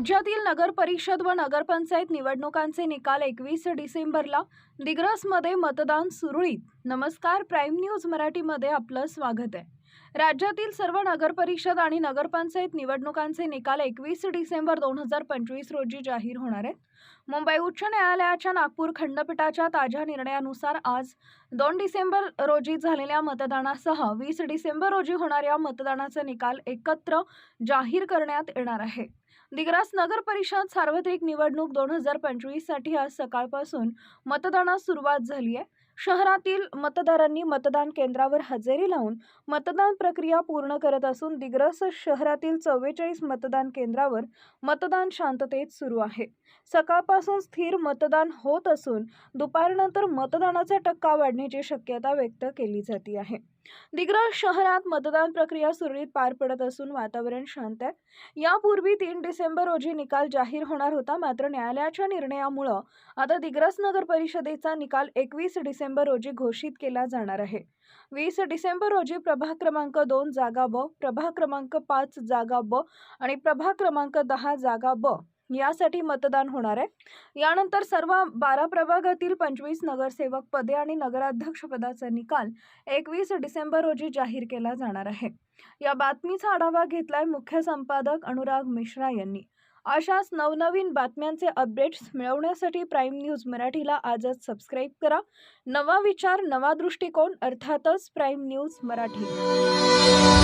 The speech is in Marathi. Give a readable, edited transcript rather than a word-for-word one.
राज्यातील नगर परिषद व नगरपंचायत निवडणुकांचे निकाल 21 डिसेंबरला दिग्रसमध्ये मतदान सुरळीत। नमस्कार, प्राईम न्यूज मराठीमध्ये आपलं स्वागत आहे। राज्यातील सर्व नगर परिषद आणि नगरपंचायत निवडणुकांचे निकाल 21 डिसेंबर 2025 रोजी जाहीर होणार आहेत। मुंबई उच्च न्यायालयाच्या नागपूर खंडपीठाच्या ताज्या निर्णयानुसार आज 2 डिसेंबर रोजी झालेल्या मतदानासह 20 डिसेंबर रोजी होणाऱ्या मतदानाचे निकाल एकत्र जाहीर करण्यात येणार आहे। दिग्रस नगर परिषद सार्वत्रिक निवडणूक 2025 साठी आज सकाळपासून मतदानास सुरुवात झाली आहे। शहरातील मतदारांनी मतदान केंद्रावर हजेरी लावून मतदान प्रक्रिया पूर्ण करत असून दिग्रस शहरातील 44 मतदान केंद्रावर मतदान शांततेत सुरू आहे। सकाळपासून स्थिर मतदान होत असून दुपारनंतर मतदानाचा टक्का वाढण्याची शक्यता व्यक्त केली जाते आहे। दिग्रस शहरात मतदान प्रक्रिया सुरळीत पार पडत असून वातावरण शांत आहे। यापूर्वी 3 डिसेंबर रोजी निकाल जाहीर होणार होता, मात्र न्यायालयाच्या निर्णयामुळे आता दिग्रस नगर परिषदेचा निकाल 21 डिसेंबर रोजी घोषित केला जाणार आहे। 20 डिसेंबर रोजी प्रभाग क्रमांक 2 जागा ब, प्रभाग क्रमांक 5 जागा ब आणि प्रभाग क्रमांक 10 जागा ब यासाठी मतदान होणार आहे। यानंतर सर्व 12 प्रभागातील 25 नगरसेवक पदे आणि नगराध्यक्ष पदाचा निकाल 21 डिसेंबर रोजी जाहीर केला जाणार आहे। या बातमीचा आढावा घेतलाय मुख्य संपादक अनुराग मिश्रा यांनी। अशाच नवनवीन बातम्यांचे अपडेट्स मिळवण्यासाठी प्राईम न्यूज मराठीला आजच सबस्क्राईब करा। नवा विचार, नवा दृष्टिकोन, अर्थातच प्राईम न्यूज मराठी।